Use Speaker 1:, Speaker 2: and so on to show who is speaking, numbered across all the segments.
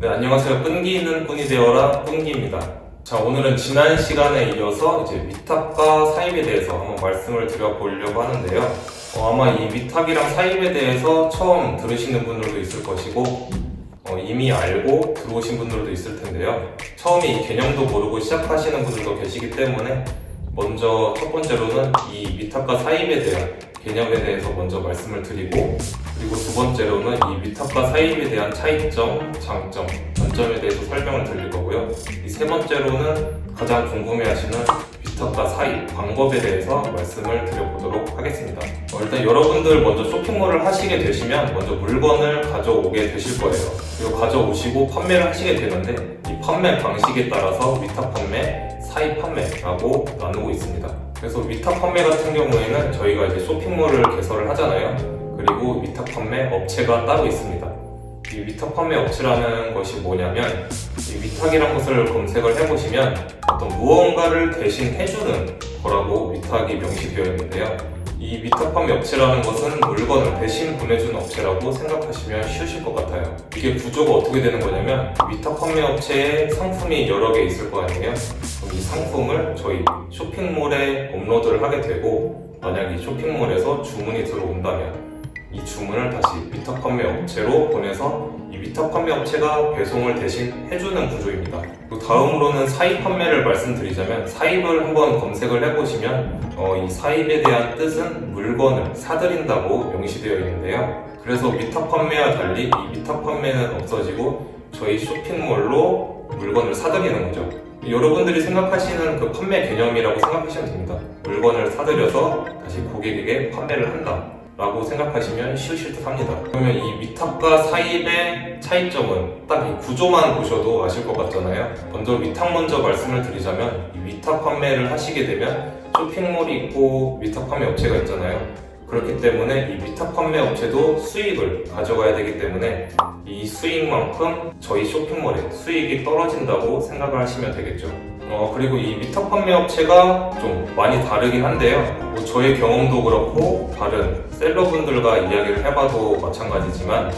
Speaker 1: 네, 안녕하세요. 끈기 있는 꾼이 되어라 꾼기입니다. 자, 오늘은 지난 시간에 이어서 이제 위탁과 사입에 대해서 한번 말씀을 드려보려고 하는데요. 아마 이 위탁이랑 사입에 대해서 처음 들으시는 분들도 있을 것이고 이미 알고 들어오신 분들도 있을 텐데요. 처음에 이 개념도 모르고 시작하시는 분들도 계시기 때문에 먼저 첫 번째로는 이 위탁과 사입에 대한 개념에 대해서 먼저 말씀을 드리고, 그리고 두 번째로는 이 위탁과 사입에 대한 차이점, 장점, 단점에 대해서 설명을 드릴 거고요. 이 세 번째로는 가장 궁금해하시는 위탁과 사입 방법에 대해서 말씀을 드려보도록 하겠습니다. 일단 여러분들 먼저 쇼핑몰을 하시게 되시면 먼저 물건을 가져오게 되실 거예요. 그리고 가져오시고 판매를 하시게 되는데, 이 판매 방식에 따라서 위탁 판매, 사입 판매라고 나누고 있습니다. 그래서 위탁 판매 같은 경우에는 저희가 이제 쇼핑몰을 개설을 하잖아요. 그리고 위탁 판매 업체가 따로 있습니다. 이 위탁 판매 업체라는 것이 뭐냐면, 이 위탁이라는 것을 검색을 해보시면 어떤 무언가를 대신 해주는 거라고 위탁이 명시되어 있는데요. 이 위탁 판매 업체라는 것은 물건을 대신 보내주는 업체라고 생각하시면 쉬우실 것 같아요. 이게 구조가 어떻게 되는 거냐면, 위탁 판매 업체에 상품이 여러 개 있을 거 아니에요. 그럼 이 상품을 저희 쇼핑몰에 업로드를 하게 되고, 만약 이 쇼핑몰에서 주문이 들어온다면 이 주문을 다시 위탁 판매 업체로 보내서 이 위탁 판매 업체가 배송을 대신 해주는 구조입니다. 그리고 다음으로는 사입 판매를 말씀드리자면, 사입을 한번 검색을 해보시면 이 사입에 대한 뜻은 물건을 사들인다고 명시되어 있는데요. 그래서 위탁 판매와 달리 이 위탁 판매는 없어지고 저희 쇼핑몰로 물건을 사들이는 거죠. 여러분들이 생각하시는 그 판매 개념이라고 생각하시면 됩니다. 물건을 사들여서 다시 고객에게 판매를 한다 라고 생각하시면 쉬우실 듯 합니다. 그러면 이 위탁과 사입의 차이점은 딱 이 구조만 보셔도 아실 것 같잖아요. 먼저 위탁 먼저 말씀을 드리자면, 이 위탁 판매를 하시게 되면 쇼핑몰이 있고 위탁 판매 업체가 있잖아요. 그렇기 때문에 이 위탁 판매 업체도 수익을 가져가야 되기 때문에 이 수익만큼 저희 쇼핑몰에 수익이 떨어진다고 생각을 하시면 되겠죠. 그리고 이 위탁 판매 업체가 좀 많이 다르긴 한데요. 저의 경험도 그렇고 다른 셀러분들과 이야기를 해봐도 마찬가지지만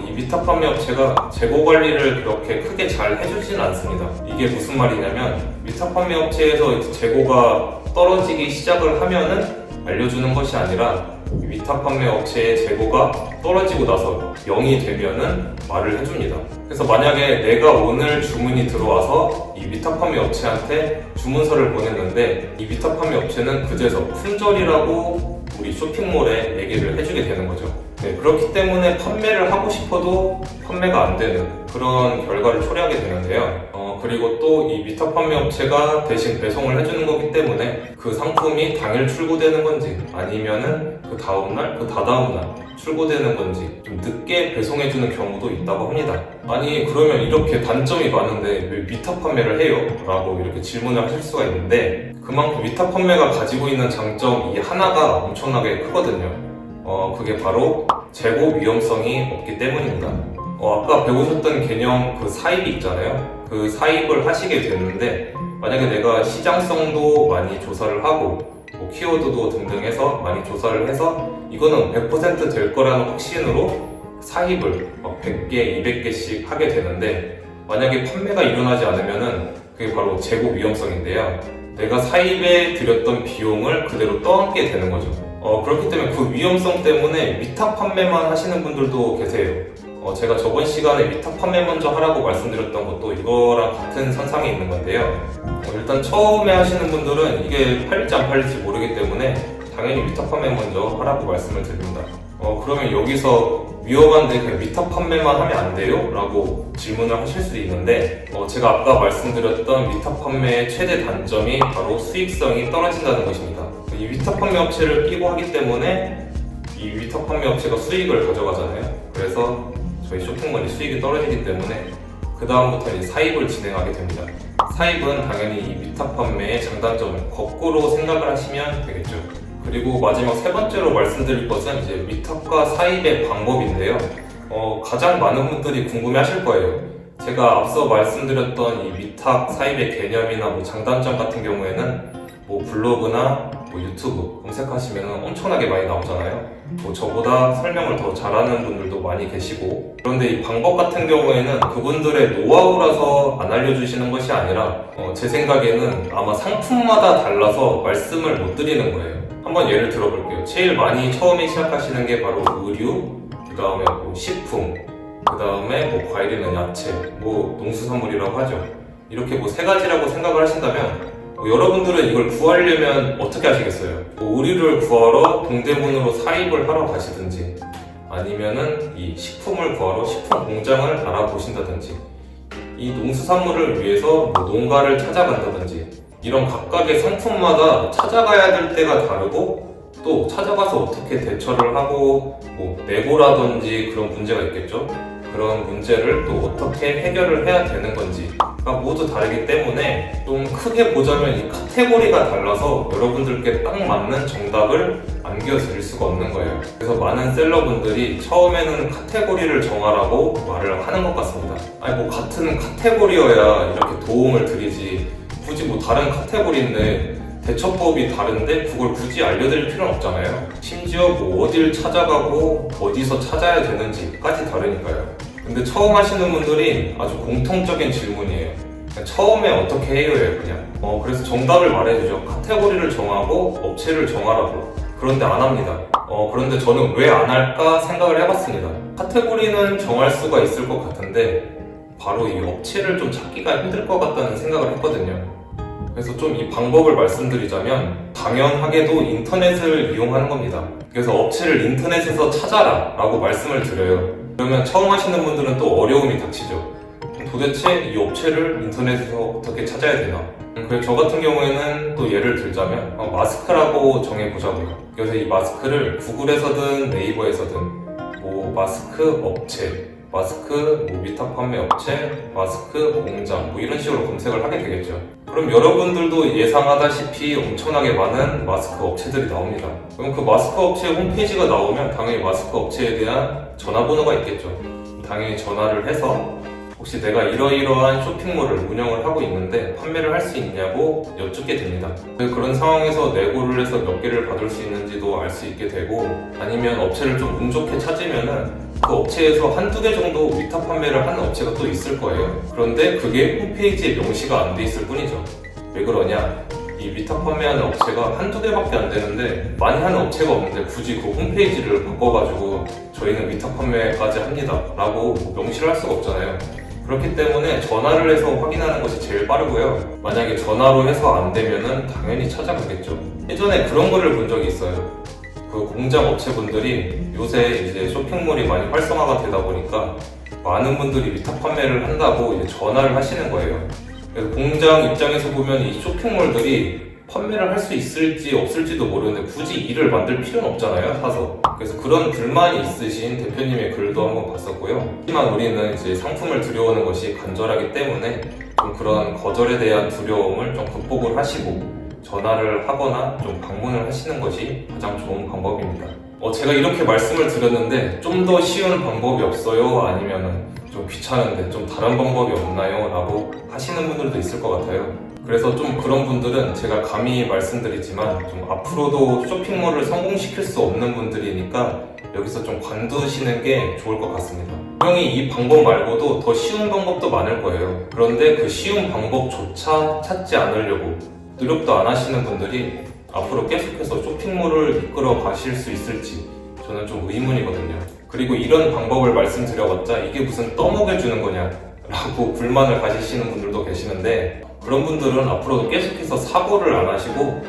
Speaker 1: 이 위탁 판매 업체가 재고 관리를 그렇게 크게 잘 해주지는 않습니다. 이게 무슨 말이냐면, 위탁 판매 업체에서 재고가 떨어지기 시작을 하면은 알려주는 것이 아니라 위탁 판매 업체의 재고가 떨어지고 나서 0이 되면은 말을 해줍니다. 그래서 만약에 내가 오늘 주문이 들어와서 이 위탁 판매 업체한테 주문서를 보냈는데, 이 위탁 판매 업체는 그제서 품절이라고 우리 쇼핑몰에 얘기를 해주게 되는 거죠. 그렇기 때문에 판매를 하고 싶어도 판매가 안 되는 그런 결과를 초래하게 되는데요. 그리고 또 이 위탁 판매 업체가 대신 배송을 해주는 거기 때문에 그 상품이 당일 출고되는 건지 아니면은 그 다음날, 그 다다음날 출고되는 건지 좀 늦게 배송해주는 경우도 있다고 합니다. 아니, 그러면 이렇게 단점이 많은데 왜 위탁 판매를 해요? 라고 이렇게 질문을 하실 수가 있는데, 그만큼 위탁 판매가 가지고 있는 장점 이 하나가 엄청나게 크거든요. 그게 바로 재고 위험성이 없기 때문입니다. 아까 배우셨던 개념 그 사입이 있잖아요. 그 사입을 하시게 됐는데, 만약에 내가 시장성도 많이 조사를 하고 키워드도 등등 해서 많이 조사를 해서 이거는 100% 될 거라는 확신으로 사입을 100개, 200개씩 하게 되는데, 만약에 판매가 일어나지 않으면은 그게 바로 재고 위험성인데요. 내가 사입에 들였던 비용을 그대로 떠안게 되는 거죠. 그렇기 때문에 그 위험성 때문에 위탁 판매만 하시는 분들도 계세요. 제가 저번 시간에 위탁 판매 먼저 하라고 말씀드렸던 것도 이거랑 같은 선상에 있는 건데요. 일단 처음에 하시는 분들은 이게 팔릴지 안 팔릴지 모르기 때문에 당연히 위탁 판매 먼저 하라고 말씀을 드립니다. 그러면 여기서 위험한데 그냥 위탁 판매만 하면 안 돼요? 라고 질문을 하실 수 있는데, 제가 아까 말씀드렸던 위탁 판매의 최대 단점이 바로 수익성이 떨어진다는 것입니다. 이 위탁 판매 업체를 끼고 하기 때문에 이 위탁 판매 업체가 수익을 가져가잖아요. 그래서 저희 쇼핑몰이 수익이 떨어지기 때문에 그 다음부터 이제 사입을 진행하게 됩니다. 사입은 당연히 이 위탁 판매의 장단점을 거꾸로 생각을 하시면 되겠죠. 그리고 마지막 세 번째로 말씀드릴 것은 이제 위탁과 사입의 방법인데요. 가장 많은 분들이 궁금해하실 거예요. 제가 앞서 말씀드렸던 이 위탁 사입의 개념이나 장단점 같은 경우에는 블로그나 유튜브 검색하시면 엄청나게 많이 나오잖아요. 뭐 저보다 설명을 더 잘하는 분들도 많이 계시고, 그런데 이 방법 같은 경우에는 그분들의 노하우라서 안 알려주시는 것이 아니라 제 생각에는 아마 상품마다 달라서 말씀을 못 드리는 거예요. 한번 예를 들어볼게요. 제일 많이 처음에 시작하시는 게 바로 의류, 그 다음에 뭐 식품, 그 다음에 뭐 과일이나 야채, 뭐 농수산물이라고 하죠. 이렇게 뭐 세 가지라고 생각을 하신다면 여러분들은 이걸 구하려면 어떻게 하시겠어요? 뭐 의류를 구하러 동대문으로 사입을 하러 가시든지, 아니면은 이 식품을 구하러 식품 공장을 알아보신다든지, 이 농수산물을 위해서 뭐 농가를 찾아간다든지, 이런 각각의 상품마다 찾아가야 될 때가 다르고, 또 찾아가서 어떻게 대처를 하고 뭐 내고라든지 그런 문제가 있겠죠. 그런 문제를 또 어떻게 해결을 해야 되는 건지가 모두 다르기 때문에 좀 크게 보자면 이 카테고리가 달라서 여러분들께 딱 맞는 정답을 안겨드릴 수가 없는 거예요. 그래서 많은 셀러분들이 처음에는 카테고리를 정하라고 말을 하는 것 같습니다. 아니 뭐 같은 카테고리여야 이렇게 도움을 드리지, 굳이 뭐 다른 카테고리인데 대처법이 다른데 그걸 굳이 알려드릴 필요는 없잖아요. 심지어 뭐 어딜 찾아가고 어디서 찾아야 되는지까지 다르니까요. 근데 처음 하시는 분들이 아주 공통적인 질문이에요. 그냥 처음에 어떻게 해요예요, 그냥. 그래서 정답을 말해주죠. 카테고리를 정하고 업체를 정하라고. 그런데 안 합니다. 그런데 저는 왜 안 할까 생각을 해봤습니다. 카테고리는 정할 수가 있을 것 같은데 바로 이 업체를 좀 찾기가 힘들 것 같다는 생각을 했거든요. 그래서 좀 이 방법을 말씀드리자면 당연하게도 인터넷을 이용하는 겁니다. 그래서 업체를 인터넷에서 찾아라 라고 말씀을 드려요. 그러면 처음 하시는 분들은 또 어려움이 닥치죠. 도대체 이 업체를 인터넷에서 어떻게 찾아야 되나? 그래서 저 같은 경우에는 또 예를 들자면 마스크라고 정해보자고요. 그래서 이 마스크를 구글에서든 네이버에서든 뭐 마스크 업체, 마스크 뭐 위탁 판매 업체, 마스크 공장 뭐 이런 식으로 검색을 하게 되겠죠. 그럼 여러분들도 예상하다시피 엄청나게 많은 마스크 업체들이 나옵니다. 그럼 그 마스크 업체 홈페이지가 나오면 당연히 마스크 업체에 대한 전화번호가 있겠죠. 당연히 전화를 해서 혹시 내가 이러이러한 쇼핑몰을 운영을 하고 있는데 판매를 할 수 있냐고 여쭙게 됩니다. 그런 상황에서 내고를 해서 몇 개를 받을 수 있는지도 알 수 있게 되고, 아니면 업체를 좀 운 좋게 찾으면은 그 업체에서 한두 개 정도 위탁 판매를 하는 업체가 또 있을 거예요. 그런데 그게 홈페이지에 명시가 안 돼 있을 뿐이죠. 왜 그러냐? 이 위탁 판매하는 업체가 한두 개밖에 안 되는데 많이 하는 업체가 없는데 굳이 그 홈페이지를 바꿔가지고 저희는 위탁 판매까지 합니다 라고 명시를 할 수가 없잖아요. 그렇기 때문에 전화를 해서 확인하는 것이 제일 빠르고요. 만약에 전화로 해서 안 되면은 당연히 찾아가겠죠. 예전에 그런 거를 본 적이 있어요. 그 공장 업체분들이 요새 이제 쇼핑몰이 많이 활성화가 되다 보니까 많은 분들이 위탁 판매를 한다고 이제 전화를 하시는 거예요. 그래서 공장 입장에서 보면 이 쇼핑몰들이 판매를 할 수 있을지 없을지도 모르는데 굳이 일을 만들 필요는 없잖아요, 사서. 그래서 그런 불만이 있으신 대표님의 글도 한번 봤었고요. 하지만 우리는 이제 상품을 들여오는 것이 간절하기 때문에 좀 그런 거절에 대한 두려움을 좀 극복을 하시고 전화를 하거나 좀 방문을 하시는 것이 가장 좋은 방법입니다. 제가 이렇게 말씀을 드렸는데 좀 더 쉬운 방법이 없어요? 아니면은 좀 귀찮은데 좀 다른 방법이 없나요? 라고 하시는 분들도 있을 것 같아요. 그래서 좀 그런 분들은 제가 감히 말씀드리지만 좀 앞으로도 쇼핑몰을 성공시킬 수 없는 분들이니까 여기서 좀 관두시는 게 좋을 것 같습니다. 분명히 이 방법 말고도 더 쉬운 방법도 많을 거예요. 그런데 그 쉬운 방법조차 찾지 않으려고 노력도 안 하시는 분들이 앞으로 계속해서 쇼핑몰을 이끌어 가실 수 있을지 저는 좀 의문이거든요. 그리고 이런 방법을 말씀드려봤자 이게 무슨 떠먹여주는 거냐 라고 불만을 가지시는 분들도 계시는데, 그런 분들은 앞으로도 계속해서 사고를 안 하시고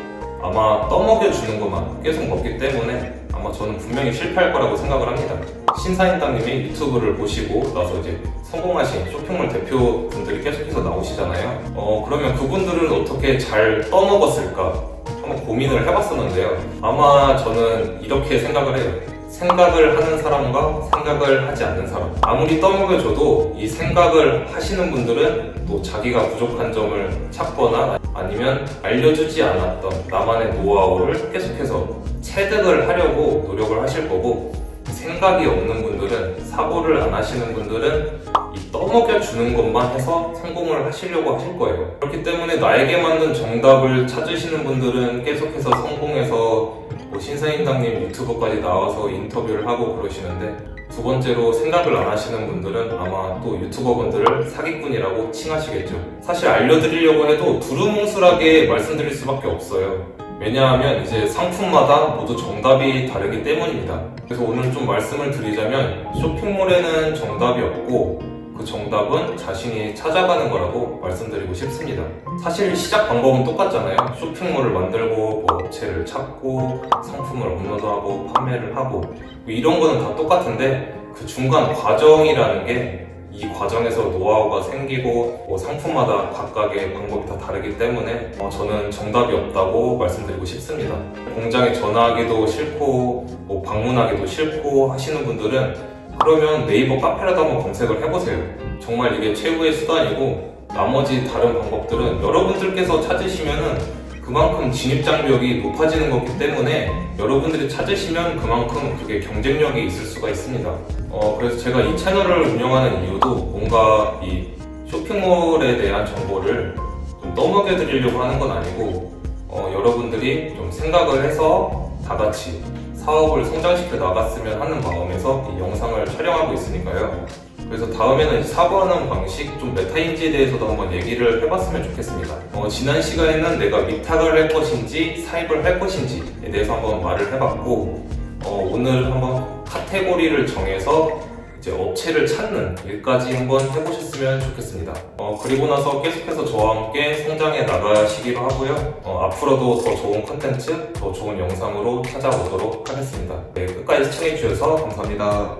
Speaker 1: 아마 떠먹여주는 것만 계속 먹기 때문에 아마 저는 분명히 실패할 거라고 생각을 합니다. 신사임당님이 유튜브를 보시고 나서 이제 성공하신 쇼핑몰 대표분들이 계속해서 나오시잖아요. 그러면 그분들은 어떻게 잘 떠먹었을까 한번 고민을 해봤었는데요. 아마 저는 이렇게 생각을 해요. 생각을 하는 사람과 생각을 하지 않는 사람, 아무리 떠먹여줘도 이 생각을 하시는 분들은 또 자기가 부족한 점을 찾거나 아니면 알려주지 않았던 나만의 노하우를 계속해서 체득을 하려고 노력을 하실 거고, 생각이 없는 분들은, 사고를 안 하시는 분들은 이 떠먹여주는 것만 해서 성공을 하시려고 하실 거예요. 그렇기 때문에 나에게 맞는 정답을 찾으시는 분들은 계속해서 성공해서 뭐 신사임당님 유튜브까지 나와서 인터뷰를 하고 그러시는데, 두 번째로 생각을 안 하시는 분들은 아마 또 유튜버 분들을 사기꾼이라고 칭하시겠죠. 사실 알려드리려고 해도 두루뭉술하게 말씀드릴 수밖에 없어요. 왜냐하면 이제 상품마다 모두 정답이 다르기 때문입니다. 그래서 오늘 좀 말씀을 드리자면, 쇼핑몰에는 정답이 없고 그 정답은 자신이 찾아가는 거라고 말씀드리고 싶습니다. 사실 시작 방법은 똑같잖아요. 쇼핑몰을 만들고 뭐 업체를 찾고 상품을 업로드하고 판매를 하고 뭐 이런 거는 다 똑같은데, 그 중간 과정이라는 게, 이 과정에서 노하우가 생기고 뭐 상품마다 각각의 방법이 다 다르기 때문에 저는 정답이 없다고 말씀드리고 싶습니다. 공장에 전화하기도 싫고 뭐 방문하기도 싫고 하시는 분들은 그러면 네이버 카페라도 한번 검색을 해보세요. 정말 이게 최고의 수단이고, 나머지 다른 방법들은 여러분들께서 찾으시면은 그만큼 진입장벽이 높아지는 거기 때문에 여러분들이 찾으시면 그만큼 그게 경쟁력이 있을 수가 있습니다. 그래서 제가 이 채널을 운영하는 이유도 뭔가 이 쇼핑몰에 대한 정보를 좀 떠먹여 드리려고 하는 건 아니고, 여러분들이 좀 생각을 해서 다 같이 사업을 성장시켜 나갔으면 하는 마음에서 이 영상을 촬영하고 있으니까요. 그래서 다음에는 사고하는 방식, 좀 메타인지에 대해서도 한번 얘기를 해봤으면 좋겠습니다. 지난 시간에는 내가 위탁을 할 것인지 사입을 할 것인지에 대해서 한번 말을 해봤고, 오늘 한번 카테고리를 정해서 이제 업체를 찾는 일까지 한번 해보셨으면 좋겠습니다. 그리고 나서 계속해서 저와 함께 성장해 나가시기로 하고요. 앞으로도 더 좋은 콘텐츠, 더 좋은 영상으로 찾아오도록 하겠습니다. 네, 끝까지 시청해주셔서 감사합니다.